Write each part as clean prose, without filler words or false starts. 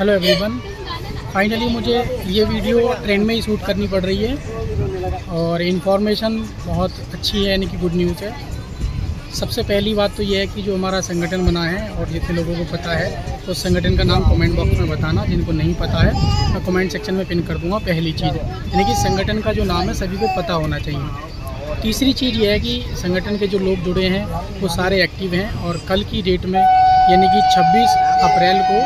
Hello everyone. Finally मुझे ये video train में ही शूट करनी पड़ रही है और इन्फॉर्मेशन बहुत अच्छी है, यानी कि गुड न्यूज़ है। सबसे पहली बात तो ये है कि जो हमारा संगठन बना है और जितने लोगों को पता है तो उस संगठन का नाम कमेंट बॉक्स में बताना। जिनको नहीं पता है मैं कमेंट सेक्शन में पिन कर दूंगा। पहली चीज़ यानी कि संगठन का जो नाम है सभी को पता होना चाहिए। तीसरी चीज़ ये है कि संगठन के जो लोग जुड़े हैं वो सारे एक्टिव हैं और कल की डेट में यानी कि 26 अप्रैल को,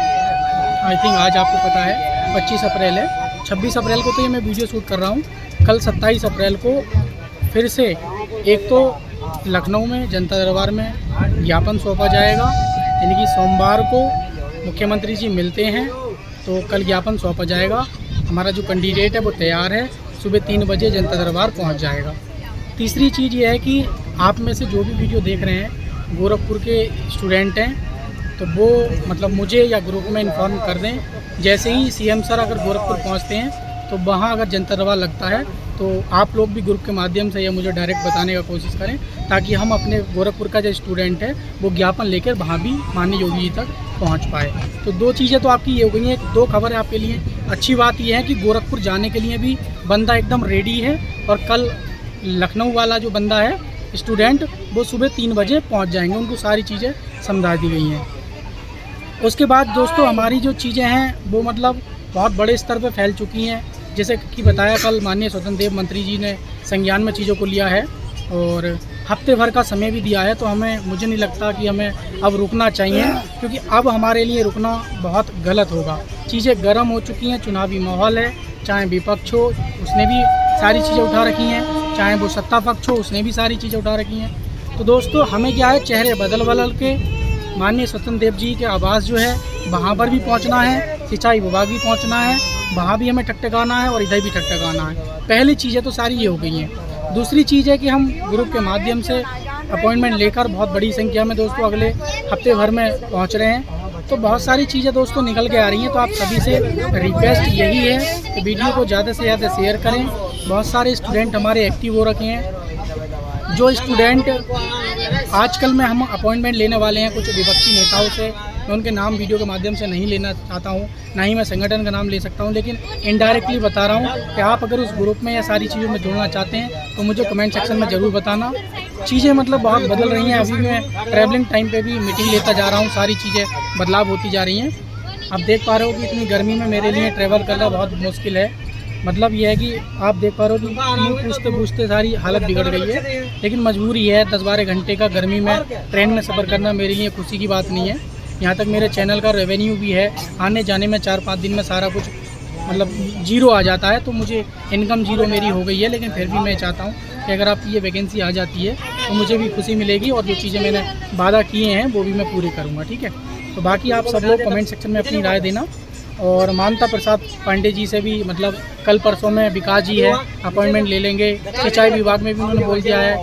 आई थिंक आज आपको पता है 25 अप्रैल है, 26 अप्रैल को तो ये मैं वीडियो शूट कर रहा हूँ। कल 27 अप्रैल को फिर से एक तो लखनऊ में जनता दरबार में ज्ञापन सौंपा जाएगा, यानी कि सोमवार को मुख्यमंत्री जी मिलते हैं तो कल ज्ञापन सौंपा जाएगा। हमारा जो कैंडिडेट है वो तैयार है, सुबह 3 बजे जनता दरबार पहुंच जाएगा। तीसरी चीज़ ये है कि आप में से जो भी वीडियो देख रहे हैं गोरखपुर के स्टूडेंट हैं तो वो मतलब मुझे या ग्रुप में इन्फॉर्म कर दें। जैसे ही सीएम सर अगर गोरखपुर पहुंचते हैं तो वहां अगर जनता दरबार लगता है तो आप लोग भी ग्रुप के माध्यम से या मुझे डायरेक्ट बताने का कोशिश करें ताकि हम अपने गोरखपुर का जो स्टूडेंट है वो ज्ञापन लेकर वहाँ भी माननीय योगी जी तक पहुँच पाए। तो 2 चीज़ें तो आपकी ये हो गई हैं। 2 खबर है आपके लिए। अच्छी बात यह है कि गोरखपुर जाने के लिए भी बंदा एकदम रेडी है और कल लखनऊ वाला जो बंदा है स्टूडेंट वो सुबह 3 बजे पहुँच जाएंगे। उनको सारी चीज़ें समझा दी गई हैं। उसके बाद दोस्तों हमारी जो चीज़ें हैं वो मतलब बहुत बड़े स्तर पर फैल चुकी हैं। जैसे कि बताया कल माननीय स्वतंत्र देव मंत्री जी ने संज्ञान में चीज़ों को लिया है और हफ्ते भर का समय भी दिया है। तो मुझे नहीं लगता कि हमें अब रुकना चाहिए, क्योंकि अब हमारे लिए रुकना बहुत गलत होगा। चीज़ें गर्म हो चुकी हैं, चुनावी माहौल है, चाहे विपक्ष हो उसने भी सारी चीज़ें उठा रखी हैं, चाहे वो सत्ता पक्ष हो उसने भी सारी चीज़ें उठा रखी हैं। तो दोस्तों हमें क्या है, चेहरे बदल के माननीय स्वतंत्र देव जी के आवास जो है वहाँ पर भी पहुँचना है, सिंचाई विभाग भी पहुँचना है, वहाँ भी हमें टकटकाना है और इधर भी टकटकाना है। पहली चीज़ें तो सारी ये हो गई हैं। दूसरी चीज़ है कि हम ग्रुप के माध्यम से अपॉइंटमेंट लेकर बहुत बड़ी संख्या में दोस्तों अगले हफ्ते भर में पहुँच रहे हैं। तो बहुत सारी चीज़ें दोस्तों निकल के आ रही हैं। तो आप सभी से रिक्वेस्ट यही है कि वीडियो को ज़्यादा से ज़्यादा शेयर करें। बहुत सारे स्टूडेंट हमारे एक्टिव हो रखे हैं। जो स्टूडेंट आजकल में हम अपॉइंटमेंट लेने वाले हैं कुछ विपक्षी नेताओं से, मैं उनके नाम वीडियो के माध्यम से नहीं लेना चाहता हूं, ना ही मैं संगठन का नाम ले सकता हूं, लेकिन इनडायरेक्टली बता रहा हूं कि आप अगर उस ग्रुप में या सारी चीज़ों में जुड़ना चाहते हैं तो मुझे कमेंट सेक्शन में ज़रूर बताना। चीज़ें मतलब बहुत बदल रही हैं। अभी मैं ट्रैवलिंग टाइम पे भी मीटिंग लेता जा रहा हूँ, सारी चीज़ें बदलाव होती जा रही हैं। आप देख पा रहे हो कि इतनी गर्मी में मेरे लिए ट्रैवल करना बहुत मुश्किल है। मतलब यह है कि आप देख पा रहे हो कि पूछते पूछते सारी हालत बिगड़ गई है, लेकिन मजबूरी है। 10-12 घंटे का गर्मी में ट्रेन में सफ़र करना मेरे लिए खुशी की बात नहीं है। यहाँ तक मेरे चैनल का रेवेन्यू भी है, आने जाने में 4-5 दिन में सारा कुछ मतलब जीरो आ जाता है। तो मुझे इनकम जीरो मेरी हो गई है, लेकिन फिर भी मैं चाहता हूँ कि अगर आपकी ये वैकेंसी आ जाती है तो मुझे भी खुशी मिलेगी और जो चीज़ें मैंने वादा किए हैं वो भी मैं पूरी करूँगा। ठीक है, तो बाकी आप सब लोग कमेंट सेक्शन में अपनी राय देना। और मानता प्रसाद पांडे जी से भी मतलब कल परसों में विकास जी है अपॉइंटमेंट ले लेंगे। सिंचाई विभाग में भी उन्होंने बोल दिया है,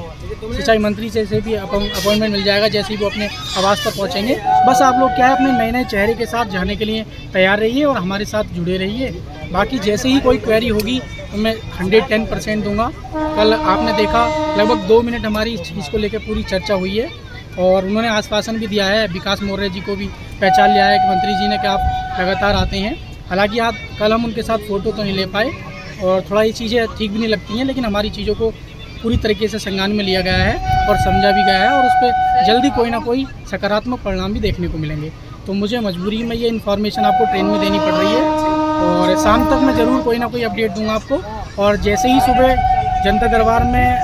सिंचाई मंत्री से भी अपॉइंटमेंट मिल जाएगा जैसे ही वो अपने आवास पर पहुंचेंगे। बस आप लोग क्या है अपने नए नए चेहरे के साथ जाने के लिए तैयार रहिए और हमारे साथ जुड़े रहिए। बाकी जैसे ही कोई क्वेरी होगी तो मैं 110% दूंगा। कल आपने देखा लगभग 2 मिनट हमारी इस चीज़ को लेकर पूरी चर्चा हुई है और उन्होंने आश्वासन भी दिया है, विकास मौर्य जी को भी पहचान लिया है कि मंत्री जी ने कि आप लगातार आते हैं। हालांकि आप कल हम उनके साथ फ़ोटो तो नहीं ले पाए और थोड़ा ये चीज़ें ठीक भी नहीं लगती हैं, लेकिन हमारी चीज़ों को पूरी तरीके से संज्ञान में लिया गया है और समझा भी गया है और उस पर जल्दी कोई ना कोई सकारात्मक परिणाम भी देखने को मिलेंगे। तो मुझे मजबूरी में ये इन्फॉर्मेशन आपको ट्रेन में देनी पड़ रही है और शाम तक मैं ज़रूर कोई ना कोई अपडेट दूंगा आपको। और जैसे ही सुबह जनता दरबार में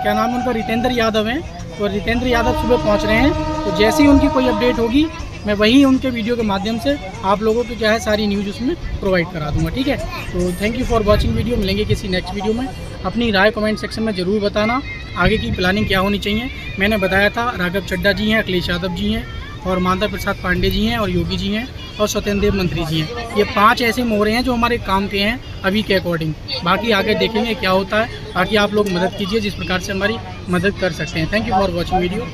क्या नाम उनका रितेंद्र यादव हैं, तो रितेंद्र यादव सुबह पहुंच रहे हैं, तो जैसे ही उनकी कोई अपडेट होगी मैं वही उनके वीडियो के माध्यम से आप लोगों को क्या है सारी न्यूज़ उसमें प्रोवाइड करा दूंगा। ठीक है, तो thank you for watching video. मिलेंगे किसी नेक्स्ट वीडियो में। अपनी राय कमेंट सेक्शन में ज़रूर बताना, आगे की प्लानिंग क्या होनी चाहिए। मैंने बताया था राघव चड्ढा जी हैं, अखिलेश यादव जी हैं और मानता प्रसाद पांडे जी हैं और योगी जी हैं और स्वतंत्र देव मंत्री जी हैं। ये 5 ऐसे मोहरे हैं जो हमारे काम के हैं अभी के अकॉर्डिंग। बाकी आगे देखेंगे क्या होता है। बाकी आप लोग मदद कीजिए जिस प्रकार से हमारी मदद कर सकते हैं। Thank you for watching video.